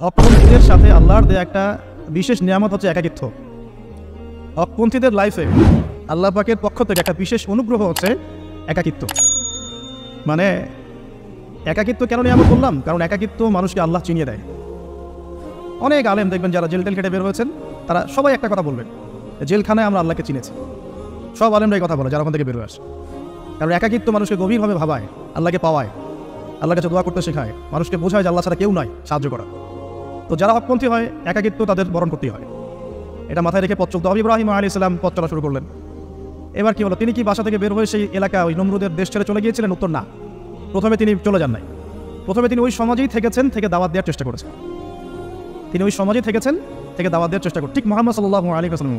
হকপন্থীদের সাথে আল্লাহর দেয়া একটা বিশেষ নিয়ামত হচ্ছে একাকিত্ব। হকপন্থীদের লাইফে আল্লাহ পাকের পক্ষ থেকে একটা বিশেষ অনুগ্রহ হচ্ছে একাকিত্ব। মানে একাকিত্ব কেন নিয়ামত বললাম? কারণ একাকিত্ব মানুষকে আল্লাহ চিনিয়ে দেয়। অনেক আলেম দেখবেন যারা জেল টেল কেটে বের হয়েছেন, তারা সবাই একটা কথা বলবেন, জেলখানায় আমরা আল্লাহকে চিনেছি। সব আলেমরা এই কথা বলে যারা ওখান থেকে বের হয়ে আসে। কারণ একাকিত্ব মানুষকে গভীরভাবে ভাবায়, আল্লাহকে পাওয়ায়, আল্লাহর কাছে দোয়া করতে শেখায়, মানুষকে বোঝায় যে আল্লাহ ছাড়া কেউ নয় সাহায্য করা। তো যারা হকপন্থী হয় একাকিত্ব তাদের বরণ করতেই হয়। এটা মাথায় রেখে পথ চলতে হবে। ইব্রাহিম আলাইহিস সালাম পথ চলা শুরু করলেন। এবার কি হলো? তিনি কি বাসা থেকে বের হয়ে সেই এলাকা ওই নমরুদের দেশ ছেড়ে চলে গিয়েছিলেন? উত্তর না। প্রথমে তিনি চলে যান নাই। প্রথমে তিনি ওই সমাজেই থেকেছেন, থেকে দাওয়াত দেওয়ার চেষ্টা করেছেন। তিনি ওই সমাজেই থেকেছেন, থেকে দাওয়াত দেওয়ার চেষ্টা করেন। ঠিক মুহাম্মদ সাল্লাল্লাহু আলাইহি ওয়াসাল্লাম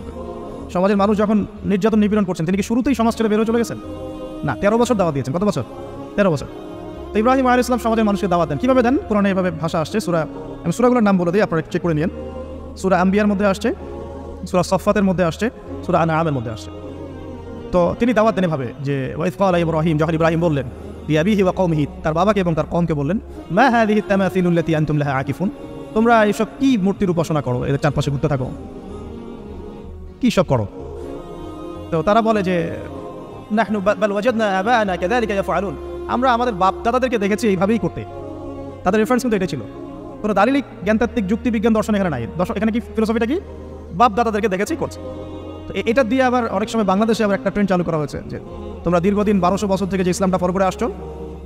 সমাজের মানুষ যখন নির্যাতন নিপীড়ন করছেন, তিনি কি শুরুতেই সমাজ ছেড়ে বের হয়ে চলে গেছেন? না, 13 বছর দাওয়াত দিয়েছেন। কত বছর? 13 বছর। তো ইব্রাহিম আলাইহিস সালাম সমাজের মানুষকে দাওয়াত দেন। কীভাবে দেন? কোরআনে এভাবে ভাষা আসছে। আমি সূরাগুলোর নাম বলে দিই, আপনারা চেক করে নিন। সূরা আম্বিয়ার মধ্যে আসছে, সূরা সফফাতের মধ্যে আসছে, সূরা আনআমের মধ্যে আসছে। তো তিনি দাওয়াত দেন এভাবে যে ওয়াইজ ক্বালা ইব্রাহিম, যখন ইব্রাহিম বললেন লিআবিহি ওয়া কওমিহি, তার বাবাকে এবং তার কওমকে বললেন, মা হাযিহি তামাসিলু আল্লাতী আনতুম লাহা আকিফুন, তোমরা এইসব কি মূর্তির উপাসনা করো, এদের চারপাশে ঘুরতে থাকো, কী সব করো? তো তারা বলে যে নাহনু বাল ওয়াজাদনা আবাআনা কাযালিকা ইয়াফআলুন, আমরা আমাদের বাপ দাদাদেরকে দেখেছি এইভাবেই করতে। তাদের রেফারেন্স কিন্তু এটা ছিল। কোনো দালিলিক জ্ঞানতাত্ত্বিক যুক্তি বিজ্ঞান দর্শন এখানে নাই। এখানে কি ফিলোসফিটা কি? বাপ দাদাদেরকে দেখেছি করছে। তো এটা দিয়ে আবার অনেক সময় বাংলাদেশে আবার একটা ট্রেন্ড চালু করা হয়েছে যে তোমরা দীর্ঘদিন 1200 বছর থেকে যে ইসলামটা ফলো করে আসছো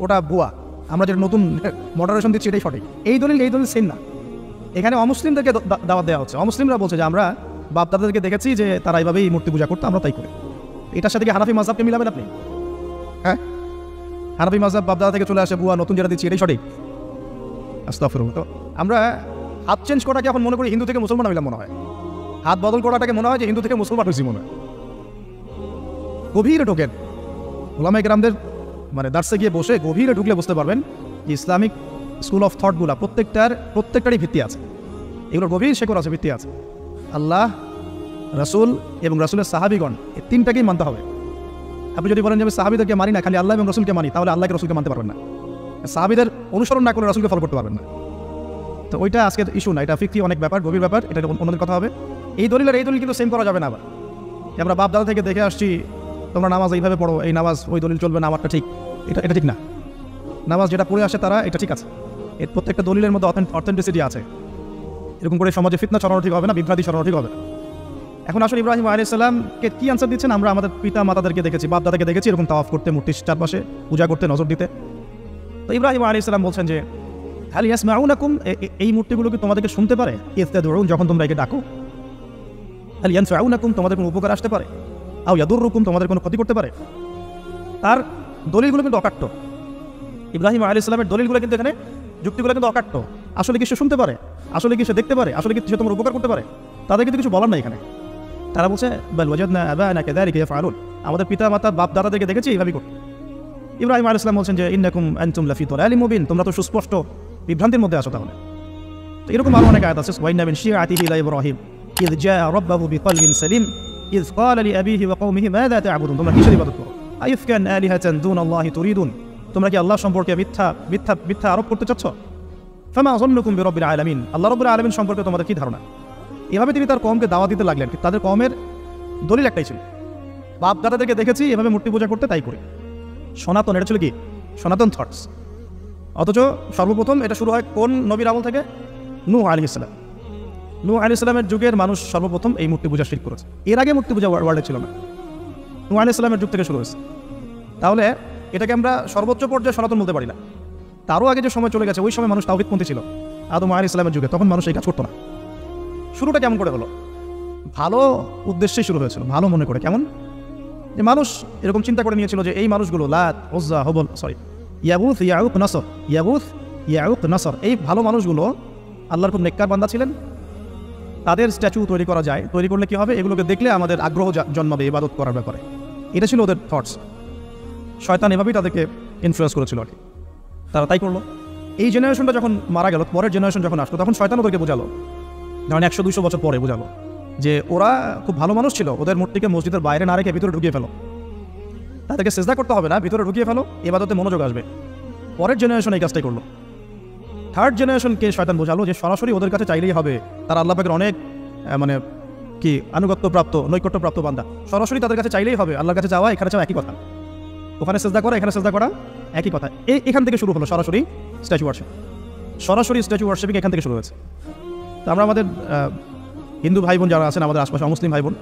ওটা ভুয়া, আমরা যেটা নতুন মডারেশন দিচ্ছি এটাই সঠিক। এই দলিল সেম না। এখানে অমুসলিমদেরকে দাওয়াত দেওয়া হচ্ছে। অমুসলিমরা বলছে যে আমরা বাপ দাদাদেরকে দেখেছি যে তারা এইভাবেই মূর্তি পূজা করতো, আমরা তাই করি। এটার সাথে কি হানাফি মাযহাবকে মিলাবেন আপনি? হ্যাঁ, হানাফি মাযহাব বাপ দাদা থেকে চলে আসে, বুয়া নতুন যেটা দিচ্ছি এটাই সঠিক। আস্তাগফিরুল্লাহ। তো আমরা হাত চেঞ্জ করাকে এখন মনে করি হিন্দু থেকে মুসলমান হইলাম মনে হয়। হাত বদল করাটাকে মনে হয় যে হিন্দু থেকে মুসলমান হয়েছি মনে হয়। গভীরে ঢোকেন ওলামায়ে কেরামদের মানে দার্সে গিয়ে বসে গভীরে ঢুকলে বুঝতে পারবেন যে ইসলামিক স্কুল অফ থটগুলা প্রত্যেকটারই ভিত্তি আছে। এগুলোর গভীর শেকড় আছে, ভিত্তি আছে। আল্লাহ, রাসূল এবং রাসূলের সাহাবীগণ, এই তিনটাকেই মানতে হবে। আপনি যদি বলেন যে আমি সাহাবীদেরকে মানি না, খালি আল্লাহ এবং রাসূলকে মানি, তাহলে আল্লাহকে রাসূলকে মানতে পারবেন না। সাহাবীদের অনুসরণ না করে রাসূলকে ফলো করতে পারবেন না। তো ওইটা আজকে ইস্যু না, এটা ফিকহি অনেক ব্যাপার, গভীর ব্যাপার, এটা অন্যদের কথা হবে। এই দলিল কিন্তু সেম করা যাবে না। আবার আমরা বাপ দাদা থেকে দেখে আসছি তোমরা নামাজ এইভাবে পড়ো, এই নামাজ ওই দলিল চলবে না, আমারটা ঠিক, এটা ঠিক না। নামাজ যেটা পড়ে আসে তারা এটা ঠিক আছে। এর প্রত্যেকটা দলিলের মধ্যে অথেন্টিসিটি আছে। এরকম করে সমাজে ফিতনা ছড়ানো ঠিক হবে না, বিভ্রান্তি ছড়ানো ঠিক হবে না। এখন আসলে ইব্রাহিম আলাইহিস সালামকে কি আনসার দিচ্ছেন? আমরা আমাদের পিতা মাতাদেরকে দেখেছি, বাপ দাদাকে দেখেছি এরকম তাওয়াফ করতে, মূর্তির চারপাশে পূজা করতে, নজর দিতে। তো ইব্রাহিম আলাইহিস সালাম বলছেন যে হাল ইয়াসমাউনাকুম, এই মূর্তিগুলো কি তোমাদেরকে শুনতে পারে? ইস্তাদউন, যখন তোমরা একে ডাকো। হাল ইয়ানফাউনাকুম, তোমাদের কোনো উপকার আসতে পারে? আও ইয়াদুররুকুম, তোমাদের কোনো ক্ষতি করতে পারে? তার দলিলগুলো কিন্তু অকাট্য। ইব্রাহিম আলাইহিস সালামের দলিলগুলো কিন্তু এখানে যুক্তিগুলো কিন্তু অকাট্য। আসলে কি সে শুনতে পারে? আসলে কি সে দেখতে পারে? আসলে কি সে তোমার উপকার করতে পারে? তাদের কিন্তু কিছু বলার নাই এখানে। তারা বলছে বাল ওয়াজাদনা আবাআনা কাযালিকা ইয়াফআলুন, আমাদের পিতা মাতা বাপ দাদাদেরকে দেখেছি এইভাবেই করতে। ইব্রাহিম আলাইহিস সালাম বলছেন যে ইন্নাকুম আনতুম লাফি দালালিম মুবিন, তোমরা তো সুস্পষ্ট বিভ্রান্তির মধ্যে আছো। তাহলে তো এরকম আরো অনেক আয়াত আছে। ওয়াইন্না মিন শিআতিহি ইলা ইব্রাহিম ইয জাআ রাব্বাহু বিকলবিন সালিম ইয ক্বালা লিআবিহি ওয়া কওমিহি মাযা তা'বুদুন, তোমরা কিসের ইবাদত করো? আইফকান আলিহাতান দুনাল্লাহি তুরিদুন, তোমরা কি আল্লাহ সম্পর্কে মিথ্যা আরোপ করতে চাচ্ছ? ফামা যান্নুকুম বিরাব্বিল আলামিন, আল্লাহ রাব্বুল আলামিন সম্পর্কে তোমাদের কি ধারণা? এভাবে তিনি তার কওমকে দাওয়াত দিতে লাগলেন। তাদের কওমের দলিল একটাই ছিল, বাপ দাদাদেরকে দেখেছি এভাবে মূর্তি পূজা করতে, তাই করি। সনাতন, এটা ছিল কি? সনাতন থটস। অথচ সর্বপ্রথম এটা শুরু হয় কোন নবীর আমল থেকে? নূহ আলাইহিস সালাম। নূহ আলাইহিস সালামের যুগের মানুষ সর্বপ্রথম এই মূর্তি পূজা শিরক করেছে। এর আগে মূর্তি পূজা ওয়ার্ল্ডে ছিল না, নূহ আলাইহিস সালামের যুগ থেকে শুরু হয়েছে। তাহলে এটাকে আমরা সর্বোচ্চ পর্যায়ে সনাতন বলতে পারি না। তারও আগে যে সময় চলে গেছে, ওই সময় মানুষ তাওহীদপন্থী ছিল। আদম আলাইহিস সালামের যুগে তখন মানুষ এই কাজ করতো না। শুরুটা কেমন করে হলো? ভালো উদ্দেশ্যেই শুরু হয়েছিল, ভালো মনে করে। কেমন? যে মানুষ এরকম চিন্তা করে নিয়েছিল যে এই মানুষগুলো লাত, উজ্জা, হুবল, ইয়াগুথ, ইয়াউক, নাসর, ইয়াগুথ, ইয়াউক, নাসর, এই ভালো মানুষগুলো আল্লাহর খুব নেককার বান্দা ছিলেন। তাদের স্ট্যাচু তৈরি করা যায়, তৈরি করলে কি হবে? এগুলোকে দেখলে আমাদের আগ্রহ জন্মাবে ইবাদত করার ব্যাপারে। এটা ছিল ওদের থটস। শয়তান এভাবেই তাদেরকে ইনফ্লুয়েন্স করেছিল আর কি। তারা তাই করলো। এই জেনারেশনটা যখন মারা গেল, পরের জেনারেশন যখন আসলো, তখন শয়তান ওদেরকে বোঝালো, ধরেন 100-200 বছর পরে বোঝালো যে ওরা খুব ভালো মানুষ ছিল, ওদের মূর্তিকে মসজিদের বাইরে না রেখে ভিতরে ঢুকিয়ে ফেলো, তাদেরকে সিজদা করতে হবে না, ভিতরে ঢুকিয়ে ফেলো, ইবাদতে মনোযোগ আসবে। পরের জেনারেশন এই কাজটাই করলো। থার্ড জেনারেশনকে শয়তান বোঝালো যে সরাসরি ওদের কাছে চাইলেই হবে, তারা আল্লাহ পাকের অনেক মানে কি আনুগত্যপ্রাপ্ত নৈকট্যপ্রাপ্ত বান্দা, সরাসরি তাদের কাছে চাইলেই হবে। আল্লাহর কাছে যাওয়া এখানে চাওয়া একই কথা, ওখানে সেজদা করা এখানে সেজদা করা একই কথা। এখান থেকে শুরু হলো সরাসরি স্ট্যাচু ওয়ার্শিপ। সরাসরি স্ট্যাচু ওয়ার্শিপিং এখান থেকে শুরু হয়েছে। তো আমরা আমাদের হিন্দু ভাই বোন যারা আছেন, আমাদের আশপাশে অমুসলিম ভাই বোন,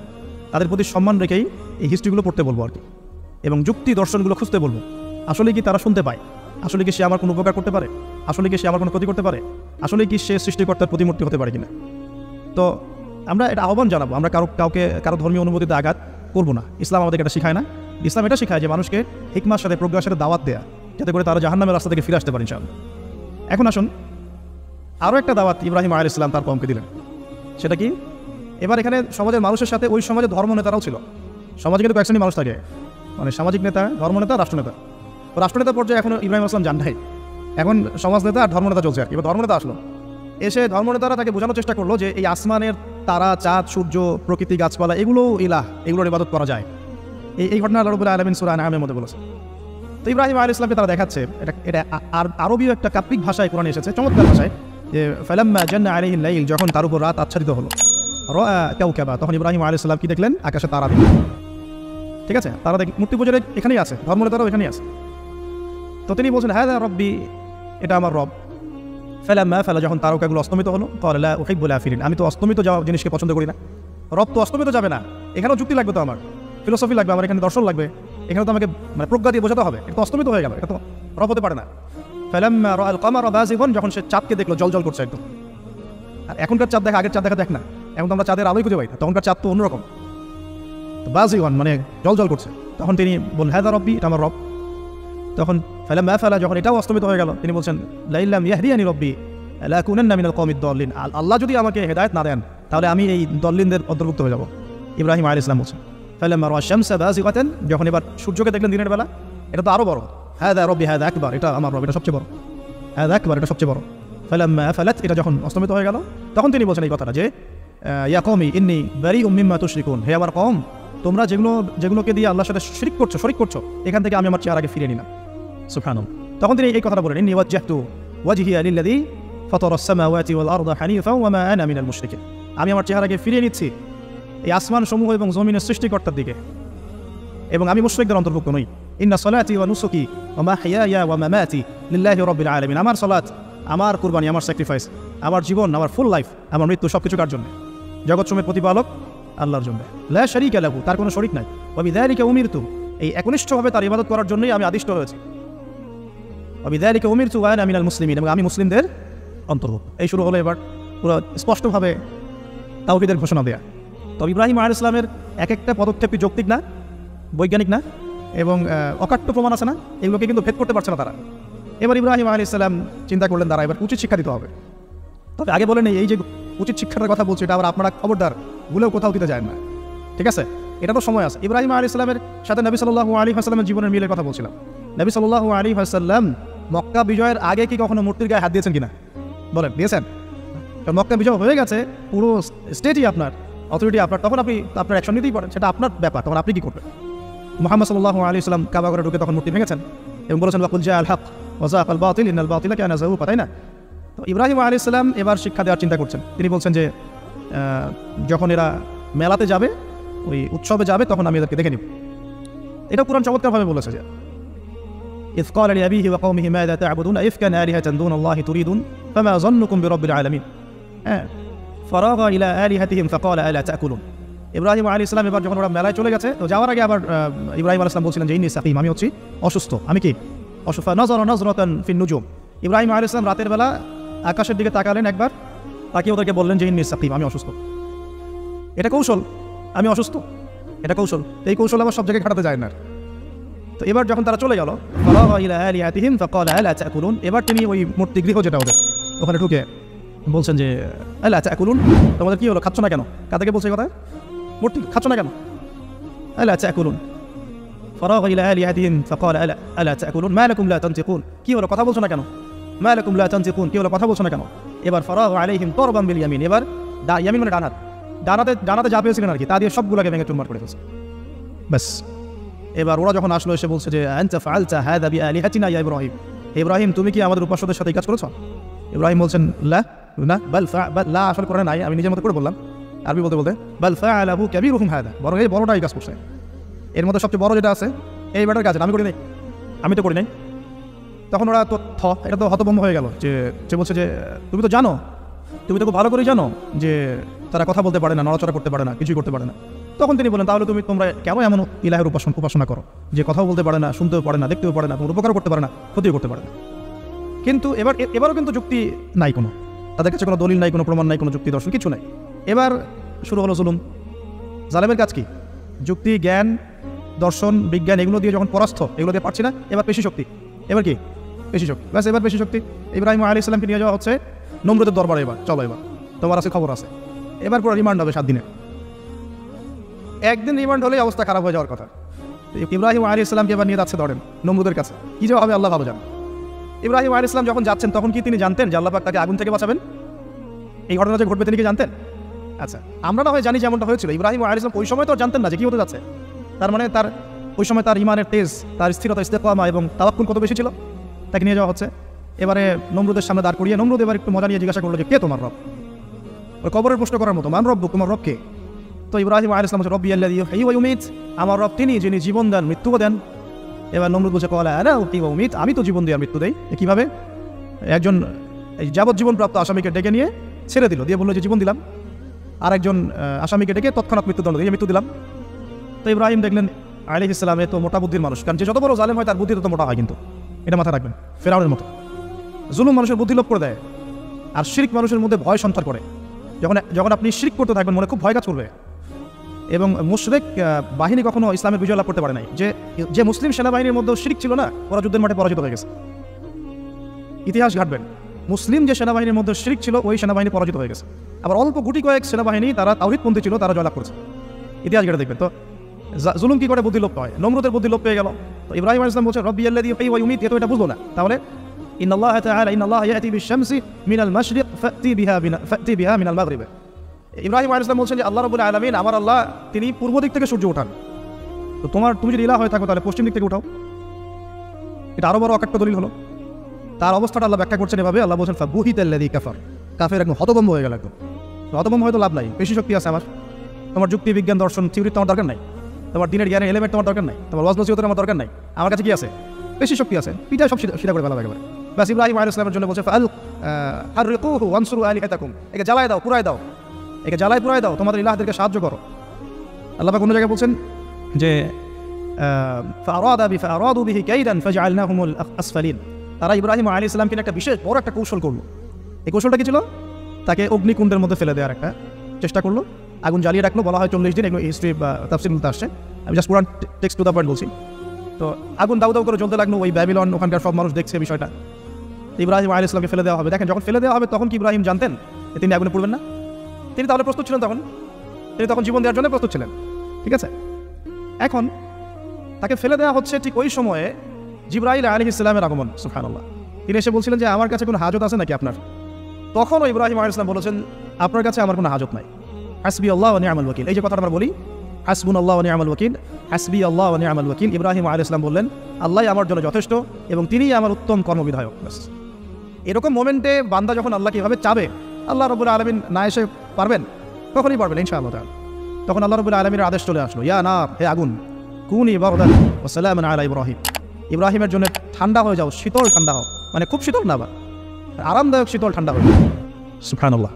তাদের প্রতি সম্মান রেখেই এই হিস্ট্রিগুলো পড়তে বলবো আর কি, এবং যুক্তি দর্শনগুলো খুঁজতে বলবো। আসলে কি তারা শুনতে পায়? আসলে কি সে আমার কোনো উপকার করতে পারে? আসলে কি সে আমার কোনো ক্ষতি করতে পারে? আসলে কি সে সৃষ্টিকর্তার প্রতিমূর্তি হতে পারে কিনা? তো আমরা এটা আহ্বান জানাবো, আমরা কারো ধর্মীয় অনুমতিতে আঘাত করবো না। ইসলাম আমাদেরকে এটা শেখায় না। ইসলাম এটা শেখায় যে মানুষকে হিকমার সাথে প্রজ্ঞার সাথে দাওয়াত দেয়া, যাতে করে তারা জাহান্নামের রাস্তা থেকে ফিরে আসতে পারে ইনশাআল্লাহ। এখন আসুন, আরও একটা দাওয়াত ইব্রাহিম আলাইহিস সালাম তার কওমকে দিলেন। সেটা কি? এবার এখানে সমাজের মানুষের সাথে ওই সমাজে ধর্ম নেতারাও ছিল। সমাজে কিন্তু কয়েকশ্রেণী মানুষ থাকে, মানে সামাজিক নেতা, ধর্মনেতা, রাষ্ট্রনেতা। রাষ্ট্রনেতা পর্যায়ে এখন ইব্রাহিম আসলাম যান নাই, এখন সমাজ নেতা আর ধর্মনেতা চলছে আর কি। এবার ধর্মনেতা আসলো, এসে ধর্মনেতারা তাকে বোঝানোর চেষ্টা করলো যে এই আসমানের তারা, চাঁদ, সূর্য, প্রকৃতি, গাছপালা, এগুলো ইলাহ, এগুলোর ইবাদত করা যায়। এই ঘটনা আল্লাহ রাব্বুল আলামিন সূরা আনআমের মধ্যে বলেছে। তো ইব্রাহিম আলাইহিস সালামকে তারা দেখাচ্ছে, এটা আরবীয় একটা কাব্যিক ভাষায় কোরআনে এসেছে, চমৎকার ভাষায়, যে ফালাম্মা জান্না আলাইহিল লাইল, যখন তার উপর রাত আচ্ছাদিত হলো, রাআ কাওকাবা, তখন ইব্রাহিম আলাইহিস সালাম কি দেখলেন? আকাশে তারা দেখলেন। ঠিক আছে, তারা মূর্তি পূজার এখানেই আছে, ধর্মনেতারাও এখানেই আছে। তো তিনি বলছেন হাযা রব্বি, এটা আমার রব। ফালাম্মা ফালা, যখন তারকাগুলো অস্তমিত হলো, ক্বালা লা উহিব্বুল আফিলিন, আমি তো অস্তমিত যাওয়া জিনিসকে পছন্দ করি না। রব তো অস্তমিত যাবে না, এখানেও যুক্তি লাগবে, তো আমার ফিলোসফি লাগবে, আমার এখানে দর্শন লাগবে, এখানে তো আমাকে মানে প্রজ্ঞা দিয়ে বোঝাতে হবে। এটা তো অস্তমিত হয়ে গেল, এটা তো রব হতে পারে না। ফালাম্মা রাআল কামারা বাযিগান, যখন সে চাঁদকে দেখলো জল করছে একদম। আর এখনকার চাঁদ দেখা আগের চাঁদ দেখা দেখ না, এখন তো আমরা চাঁদের আলোই খুঁজে পাই না, তখনকার চাঁদ তো অন্যরকম। তো বাযিগান মানে জল করছে। তখন তিনি বললেন হাযা রব্বি, এটা আমার রব। তখন ফালাম্মা ফালা, যখন এটাও অস্তমিত হয়ে গেল, তিনি বলছেন লাইল্লাম ইয়াহদিয়ানি রব্বি লাকুনান্না মিনাল কওমিদ দাল্লিন, আল্লাহ যদি আমাকে হেদায়েত না দেন তাহলে আমি এই দল্লিনদের অন্তর্ভুক্ত হয়ে যাব। ইব্রাহিম আলাইহিস সালাম বলছেন ফালাম্মা রাআ শামসা বাযিগাতান, যখন এবার সূর্যকে দেখলেন দিনের বেলা, এটা তো আরো বড়। হাযা রব্বি হাযা আকবার, এটা আমার রব, এটা সবচেয়ে বড়। হাযা আকবার, এটা সবচেয়ে বড়। ফালাম্মা ফালাত, এটা যখন অস্তমিত হয়ে গেল, তখন তিনি বলছেন এই কথাটা যে ইয়া কওমি ইন্নী বারিউম মিম্মা তুশরিকুন, হে আমার কওম, তোমরা যেগুলোকে দিয়ে আল্লাহর সাথে শরিক করছো, এখান থেকে আমি আমার চেহারাকে ফিরিয়ে নিলাম। সুবহানাল্লাহ। তখন তিনি এই কথাটা বলেন, ইন্নী ওয়াজ্জাহতু ওয়াজহিয়া লিল্লাযী ফাতারাস সামাওয়াতি ওয়াল আরদা হানিফাও ওয়া মা আনা মিনাল মুশরিকিন, আমি আমার চেহারাকে ফিরিয়ে নিচ্ছি এই আসমান সমূহ এবং জমিনের সৃষ্টিকর্তার দিকে, এবং আমি মুশরিকদের অন্তর্ভুক্ত নই। ইন্না সলাতি ওয়া নুসুকি ওয়া মাহইয়ায়া ওয়া মামাতি লিল্লাহি রাব্বিল আলামিন, আমার সালাত, আমার কুরবানি, আমার স্যাক্রিফাইস, আমার জীবন, আমার ফুল লাইফ, আমার মৃত্যু, সবকিছু কার জন্য? জগৎসমূহের প্রতিপালক আল্লাহর জন্য। লা শারীকা লাহু, তার কোনো শরীক নাই। ওয়া বিযালিকা উমিরতু, এই একনিষ্ঠভাবে তার ইবাদত করার জন্যই আমি আদিষ্ট হয়েছি। ওয়া বিযালিকা উমিরতু ওয়া আনা মিনাল মুসলিমিন, এবং আমি মুসলিমদের অন্তর্ভুক্ত। এই শুরু হলো এবার পুরো স্পষ্টভাবে তাওহীদের ঘোষণা দেয়া। তবে ইব্রাহিম আলাইহিস সালামের এক একটা পদক্ষেপই যৌক্তিক না, বৈজ্ঞানিক না, এবং অকাট্য প্রমাণ আছে না, এগুলোকে কিন্তু ভেদ করতে পারছে না তারা। এবার ইব্রাহিম আলাইহিস সালাম চিন্তা করলেন তারা এবার উচিত শিক্ষা দিতে হবে। তবে আগে বলে নেই, এই যে উচিত শিক্ষার কথা বলছি, এটা আবার আপনারা খবরদার ভুলেও কোথাও দিতে যায় না, ঠিক আছে? এটা তো সময় আছে। ইব্রাহিম আলাইহিস সালামের সাথে নবী সাল্লাল্লাহু আলাইহি ওয়াসাল্লামের জীবনের মিলের কথা বলছিলাম। নবী সাল্লাল্লাহু আলাইহি ওয়াসাল্লাম মক্কা বিজয়ের আগে কি কখনো মূর্তির গায়ে হাত দিয়েছেন কিনা? বলেন, দিয়েছেন? কারণ মক্কা বিজয় হয়ে গেছে, পুরো স্টেটই আপনার, অথরিটি আপনার, তখন আপনি আপনার অ্যাকশন নিতেই পারেন, সেটা আপনার ব্যাপার, তখন আপনি কী করবেন? মুহাম্মদ সাল্লাল্লাহু আলাইহি ওয়াসাল্লাম কাবা ঘরে ঢুকে তখন মূর্তি ভেঙেছেন এবং বলেছেন ওয়াকুল জাআল হক ওয়া যাকাল বাতিল ইন্নাল বাতিলা কানা যাহুকা, তাই না? তো ইব্রাহিম আলাইহিস সালাম এবার শিক্ষা দেওয়ার চিন্তা করছেন। তিনি বলছেন যে যখন এরা মেলাতে যাবে, ওই উৎসবে যাবে, তখন আমি এদেরকে দেখে নিব। এটা কুরআন চমৎকারভাবে বলেছে যে ইয ক্বালা লিআবিহি ওয়া কওমিহি মাযা তা'বুদুনা ইফকান আলিহাতান দুনাল্লাহি তুরিদুন ফামা যান্নুকুম বিরাব্বিল আলামিন। ফারাগা ইলা আলিহাতিহিম ফাকালা আলা তা'কুলুন। ইব্রাহিম আলাইহিস সালাম এবার যখন ওরা মেলায় চলে গেছে, তো যাওয়ার আগে আবার ইব্রাহিম আলাইহিস সালাম বলছিলেন যে ইন্নী সাকিম, আমি হচ্ছি অসুস্থ। আমি কি অসুস্থ? নাযারা নাযরাতান ফিন নুজুম, ইব্রাহিম আলাইহিস সালাম রাতের বেলা আকাশের দিকে তাকালেন একবার, তাকিয়ে ওদেরকে বললেন যে ইন্নী সাকিম, আমি অসুস্থ। এটা কৌশল, আমি অসুস্থ, এটা কৌশল। এই কৌশল আবার সব জায়গায় খাটাতে যায় না। তো এবার যখন তারা চলে গেল, ফারাগা ইলা আলিহাতিহিম ফাকালা আলা তা'কুলুন, এবার তিনি ওই মূর্তি গৃহ যেটা ওদের, ওখানে ঢুকে বলছেন যে আলা তা'কুলুন, তোমাদের কি হলো, খাচ্ছ না কেন? কাদেরকে বলছে কথা? মূর্তি, খাচ্ছ না কেন? আলা তা'কুলুন। ফারাগা ইলা আলিহাতিহিম ফাকালা আলা তা'কুলুন মা লাকুম লা তানতিকুন, কি হলো, কথা বলছো না কেন? মা লাকুম লা তানতিকুন, কি হলো, কথা বলছো না কেন? এবার ফারাগা আলাইহিম তারবান বিল ইয়ামিন, এবার ইয়ামিন মানে ডানাতে যা পেয়েছিলেন আর কি, তা দিয়ে সবগুলোকে ভেঙে চুরমার করে ফেলছে। ব্যাস, এবার ওরা যখন আসলো এসে বলছে যে আনতা ফাআলতা হাযা বিআলিহাতিনা ইয়া ইব্রাহিম, ইব্রাহিম তুমি কি আমাদের উপাস্যদের সাথে এই কাজ করেছো? ইব্রাহিম বলছেন লা না বাল লা আসলে করে নাই, আমি নিজের মতো করে বললাম আরবি বলতে বলতে, বাল ফাআলাহু কাবীরুহুম হাদা, বরং এই বড়টাই কাজ করছে, এর মধ্যে সবচেয়ে বড় যেটা আছে এই ব্যাটার কাজ আমি করি নাই, আমি তো করি নাই। তখন ওরা তো এটা তো হতভম্ব হয়ে গেল, যে বলছে যে তুমি তো জানো, তুমি তো খুব ভালো করেই জানো যে তারা কথা বলতে পারে না, নড়াচড়া করতে পারে না, কিছুই করতে পারে না। তখন তিনি বলেন তাহলে তোমরা কেন এমন ইলাহের উপাসনা করো যে কথাও বলতে পারে না, শুনতেও পারে না, দেখতেও পারে না, তোমার উপকারও করতে পারে না, ক্ষতিও করতে পারে না। কিন্তু এবারও কিন্তু যুক্তি নাই, কোনো তাদের কাছে কোনো দলিল নাই, কোনো প্রমাণ নাই, কোনো যুক্তি দর্শন কিছু নাই। এবার শুরু হলো জুলুম। জালেমের কাজ কি? যুক্তি, জ্ঞান, দর্শন, বিজ্ঞান এগুলো দিয়ে যখন পরাস্ত, এগুলো দিয়ে পারছি না, এবার পেশি শক্তি। এবার কি? পেশি শক্তি। ব্যাস এবার পেশি শক্তি। ইব্রাহিম আলাইহিস সালামকে নিয়ে যাওয়া হচ্ছে নমরুদের দরবারে। এবার চলো, এবার তোমার আছে, খবর আছে। এবার পুরো রিমান্ড হবে 7 দিনে। একদিন রিমান্ড হলেই অবস্থা খারাপ হয়ে যাওয়ার কথা। ইব্রাহিম আলাইহিস সালামকে এবার নিয়ে যাচ্ছে ধরেন নমরুদের কাছে। কী যে হবে আল্লাহ ভালো জানেন। ইব্রাহিম আলাইহিস সালাম যখন যাচ্ছেন তখন কি তিনি জানতেন যে আল্লাহ পাক তাকে আগুন থেকে বাঁচাবেন? এই ঘটনা যে ঘটবে তিনি কি জানতেন? আচ্ছা, আমরা না হয় জানি যেমনটা হয়েছিল। ইব্রাহিম আলাইহিস সালাম ওই সময় তো জানতেন না যে কী হতে যাচ্ছে। তার মানে তার ওই সময় তার ইমানের তেজ, তার স্থিরতা, ইস্তেকামা এবং তাওয়াক্কুল কত বেশি ছিল। তাকে নিয়ে যাওয়া হচ্ছে। এবারে নমরুদের সামনে দাঁড় করিয়ে নমরুদ এবার একটু মজা নিয়ে জিজ্ঞাসা করলো যে কে তোমার রব? ওই কবরের প্রশ্ন করার মতো, মান রব্বুক, তোমার রব কে? তো ইব্রাহিম আলাইহিস সালাম বলছে রব্বি আল্লাযী ইউহয়ী ওয়া ইউমীত, আমার রব তিনি যিনি জীবন দেন, মৃত্যুও দেন। এবার নমরুদ বলছে ক্বালা আনা উহয়ী ওয়া উমীত, আমি তো জীবন দিই আর মৃত্যু দেই। কীভাবে? একজন যাবজ্জীবনপ্রাপ্ত আসামিকে ডেকে নিয়ে ছেড়ে দিল, দিয়ে বললো যে জীবন দিলাম, আর একজন আসামিকে ডেকে তৎক্ষণাৎ মৃত্যুদণ্ড দিয়ে মৃত্যু দিলাম। তো ইব্রাহিম দেখলেন আলাইহিস সালাম এত মোটা বুদ্ধির মানুষ, কারণ যে যত বড় জালেম হয় তার বুদ্ধি তত মোটা হয়, কিন্তু এটা মাথায় রাখবেন। ফেরাউনের মতো জুলুম মানুষের বুদ্ধি লোপ করে দেয়, আর শিরক মানুষের মধ্যে ভয় সঞ্চার করে। যখন আপনি শিরক করতে থাকবেন মনে খুব ভয় কাজ করবে। এবং মুশরিক বাহিনী কখনো ইসলামের বিজয় লাভ করতে পারে নাই। যে মুসলিম সেনাবাহিনীর মধ্যে শিরক ছিল না, ওরা যুদ্ধের মাঠে পরাজিত হয়ে গেছে। ইতিহাস ঘাটবেন, মুসলিম যে সেনাবাহিনীর মধ্যে শিরক ছিল ওই সেনাবাহিনী পরাজিত হয়ে গেছে। আবার অল্প গুটি কয়েক সেনাবাহিনী তারা তাওহীদপন্থী ছিল, তারা জয়লাভ করেছে। ইতিহাস ঘাটে দেখবেন। তো জুলুম কি করে বুদ্ধি লোপ হয়? নমরুদের বুদ্ধি লোপ পেয়ে গেল। তো ইব্রাহিম আলাইহিস সালাম বলছেন রব্বি আল্লাযী ইউহয়ী ওয়া ইউমীত, এ তো এটা বুঝলো না। তাহলে ইন্নাল্লাহা তাআলা ইন্নাল্লাহা ইয়াতি বিশ-শামসি মিনাল মাশরিক ফাতি বিহা মিনাল মাগরিব। ইব্রাহিম আলাইহিস সালাম বলছেন যে আল্লাহ রাব্বুল আলামিন, আমার আল্লাহ তিনি পূর্ব দিক থেকে সূর্য ওঠান। তো তুমি যদি ইলাহ হয়ে থাকো তাহলে পশ্চিম দিক থেকে উঠাও। এটা আরো বড় অকাট্য দলিল হলো। তার অবস্থাটা আল্লাহ ব্যাখ্যা করছেন এভাবে, আল্লাহ বলছেন ফাবুহিতাল্লাযী কাফার, কাফের একদম হতভম্ব হয়ে গেল। একদম হতভম্ব হয়তো লাভ নাই, বেশি শক্তি আছে আমার। তোমার যুক্তি, বিজ্ঞান, দর্শন, থিওরি তোমার দরকার নাই, তোমার দিনের জ্ঞানের এলিমেন্ট তোমার দরকার নাই, তোমার ওয়াজ নসিহতের আমার দরকার নাই। আমার কাছে কি আছে? বেশি শক্তি আছে, পিঠায় সব সিধা করে ফেলা একেবারে। ব্যাস ইব্রাহিম আলাইহিস সালামের জন্য বলছে ফাল হাররিকুহু ওয়ানসুরু আলিহাতাকুম, একে জ্বালায় দাও, পুরায় দাও, একে জ্বালায় পুরায় দাও, তোমাদের ইলাহদেরকে সাহায্য করো। আল্লাহ পাক অন্য জায়গায় বলছেন যে ফাআরাদু বিহি কাইদান ফাজআলনাহুমুল আসফালিন। তারা ইব্রাহিম আলাইহিস সালামকে একটা বিশেষ বড় একটা কৌশল করলো। এই কৌশলটা কি ছিল? তাকে অগ্নিকুণ্ডের মধ্যে ফেলে দেওয়ার একটা চেষ্টা করলো, আগুন জ্বালিয়ে রাখলো। বলা হয় 40 দিন, এগুলো হিস্ট্রি বা তাফসীর বলতে আসছে, আমি just Quran text to the point বলছি। তো আগুন দাউ দাউ করে জ্বলতে লাগলো, ওই ব্যাবিলন ওখানকার সব মানুষ দেখছে বিষয়টা। ইব্রাহিম আলাইহিস সালামকে ফেলে দেওয়া হবে। দেখেন, যখন ফেলে দেওয়া হবে তখন কি ইব্রাহিম জানতেন যে তিনি আগুনে পড়বেন না? তিনি তাহলে প্রস্তুত ছিলেন, তিনি তখন জীবন দেওয়ার জন্য প্রস্তুত ছিলেন। ঠিক আছে, এখন তাকে ফেলে দেওয়া হচ্ছে ঠিক ওই সময়ে জিবরাইল আলাইহিস সালামের আগমন। সুবহানাল্লাহ। তিনি এসে বলছিলেন যে আমার কাছে কোনো হাজত আছে নাকি আপনার? তখনও ইব্রাহিম আলাইহিস সালাম বলেছেন আপনার কাছে আমার কোনো হাজত নাই। হাসবি আল্লাহ ওয়া নি'মাল ওয়াকিল, এই যে কথাটা আমরা বলি হাসবুনাল্লাহু ওয়া নি'মাল ওয়াকিল, হাসবি আল্লাহ ওয়া নি'মাল ওয়াকিল। ইব্রাহিম আলাইহিস সালাম বললেন আল্লাহই আমার জন্য যথেষ্ট এবং তিনিই আমার উত্তম কর্মবিধায়ক। ব্যাস, এরকম মোমেন্টে বান্দা যখন আল্লাহকে এভাবে চাবে, আল্লাহ রাব্বুল আলামিন না এসে পারবেন? কখনই পারবেন ইনশাআল্লাহ তাআলা। তখন আল্লাহ রাব্বুল আলামিনের আদেশ চলে আসলো, ইয়া নার, হে আগুন, কুনি বারদান ওয়া সালামান আলা ইব্রাহিম, ইব্রাহিমের জন্য ঠান্ডা হয়ে যাও, শীতল ঠান্ডা হও, মানে খুব শীতল না, আবার আরামদায়ক শীতল ঠান্ডা হয়ে যাও। সুবহানাল্লাহ।